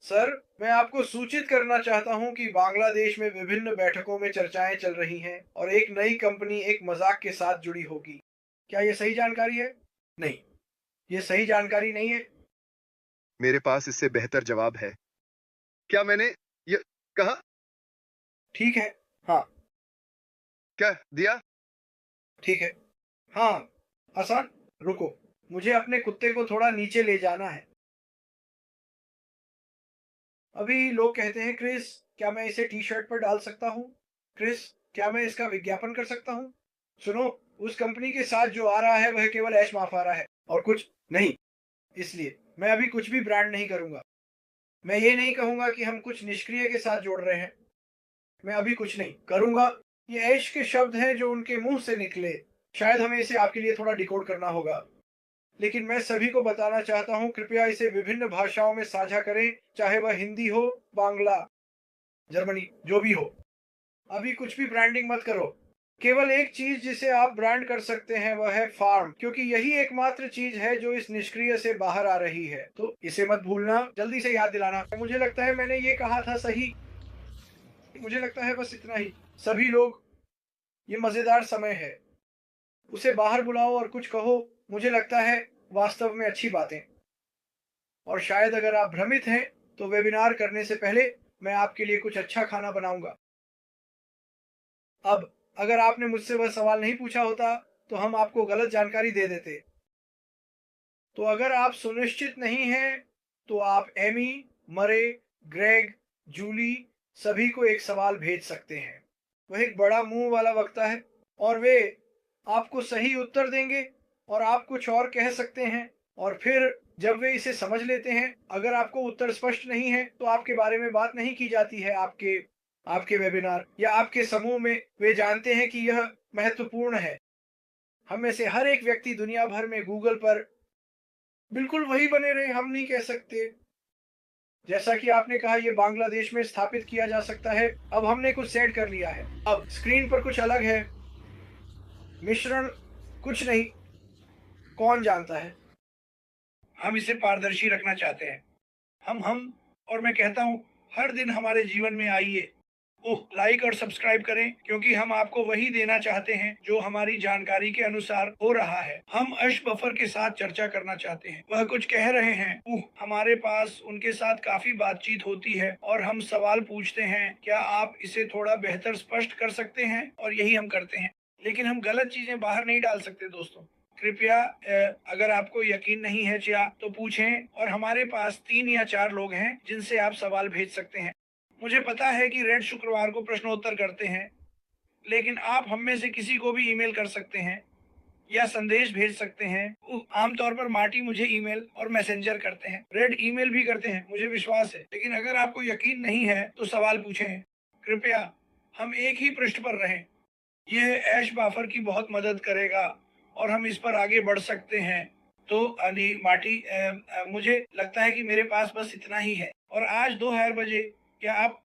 Sir, मैं आपको सूचित करना चाहता हूं कि बांग्लादेश में विभिन्न बैठकों में चर्चाएं चल रही हैं और एक नई कंपनी एक मजाक के साथ जुड़ी होगी। क्या ये सही जानकारी है? नहीं, ये सही जानकारी नहीं है। मेरे पास इससे बेहतर जवाब है। क्या मैंने ये कहा? ठीक है। हाँ। क्या दिया? ठीक है। हाँ। आसान। रुको, मुझे अपने कुत्ते को थोड़ा नीचे ले जाना है। अभी लोग कहते हैं, क्रिस, क्या मैं इसे टी शर्ट पर डाल सकता हूँ? क्रिस, क्या मैं इसका विज्ञापन कर सकता हूँ? सुनो, उस कंपनी के साथ जो आ रहा है वह केवल ऐश माफारा है और कुछ नहीं। इसलिए मैं अभी कुछ भी ब्रांड नहीं करूंगा। मैं ये नहीं कहूंगा कि हम कुछ निष्क्रिय के साथ जोड़ रहे हैं। मैं अभी कुछ नहीं करूंगा। ये ऐश के शब्द हैं जो उनके मुंह से निकले। शायद हमें इसे आपके लिए थोड़ा डिकोड करना होगा, लेकिन मैं सभी को बताना चाहता हूँ, कृपया इसे विभिन्न भाषाओं में साझा करें, चाहे वह हिंदी हो, बांग्ला, जर्मनी, जो भी हो। अभी कुछ भी ब्रांडिंग मत करो। केवल एक चीज जिसे आप ब्रांड कर सकते हैं वह है फार्म, क्योंकि यही एकमात्र चीज है जो इस निष्क्रिय से बाहर आ रही है। तो इसे मत भूलना, जल्दी से याद दिलाना। मुझे लगता है मैंने ये कहा था सही। मुझे लगता है बस इतना ही। सभी लोग, ये मजेदार समय है। उसे बाहर बुलाओ और कुछ कहो। मुझे लगता है वास्तव में अच्छी बातें। और शायद अगर आप भ्रमित हैं, तो वेबिनार करने से पहले मैं आपके लिए कुछ अच्छा खाना बनाऊंगा। अब अगर आपने मुझसे वह सवाल नहीं पूछा होता, तो हम आपको गलत जानकारी दे देते। तो अगर आप सुनिश्चित नहीं हैं, तो आप एमी, मरे, ग्रेग, जूली, सभी को एक सवाल भेज सकते हैं। वह एक बड़ा मुंह वाला वक्ता है और वे आपको सही उत्तर देंगे और आप कुछ और कह सकते हैं। और फिर जब वे इसे समझ लेते हैं, अगर आपको उत्तर स्पष्ट नहीं है, तो आपके बारे में बात नहीं की जाती है। आपके आपके वेबिनार या आपके समूह में वे जानते हैं कि यह महत्वपूर्ण है। हम में से हर एक व्यक्ति दुनिया भर में गूगल पर बिल्कुल वही बने रहे, हम नहीं कह सकते। जैसा कि आपने कहा, ये बांग्लादेश में स्थापित किया जा सकता है। अब हमने कुछ सेट कर लिया है। अब स्क्रीन पर कुछ अलग है। मिश्रण कुछ नहीं, कौन जानता है। हम इसे पारदर्शी रखना चाहते हैं। हम और मैं कहता हूँ, हर दिन हमारे जीवन में आइए। ओह, लाइक और सब्सक्राइब करें, क्योंकि हम आपको वही देना चाहते हैं जो हमारी जानकारी के अनुसार हो रहा है। हम अश बफर के साथ चर्चा करना चाहते हैं। वह कुछ कह रहे हैं। ओह, हमारे पास उनके साथ काफी बातचीत होती है और हम सवाल पूछते हैं, क्या आप इसे थोड़ा बेहतर स्पष्ट कर सकते हैं? और यही हम करते हैं। लेकिन हम गलत चीजें बाहर नहीं डाल सकते दोस्तों। कृपया, अगर आपको यकीन नहीं है क्या, तो पूछें। और हमारे पास 3 या 4 लोग हैं जिनसे आप सवाल भेज सकते हैं। मुझे पता है कि रेड शुक्रवार को प्रश्नोत्तर करते हैं, लेकिन आप हम में से किसी को भी ईमेल कर सकते हैं या संदेश भेज सकते हैं। आमतौर पर मार्टी मुझे ईमेल और मैसेंजर करते हैं। रेड ईमेल भी करते हैं, मुझे विश्वास है। लेकिन अगर आपको यकीन नहीं है, तो सवाल पूछें। कृपया हम एक ही पृष्ठ पर रहें। यह ऐश बाफर की बहुत मदद करेगा और हम इस पर आगे बढ़ सकते हैं। तो अली मार्टी, मुझे लगता है कि मेरे पास बस इतना ही है। और आज 2000 बजे क्या आप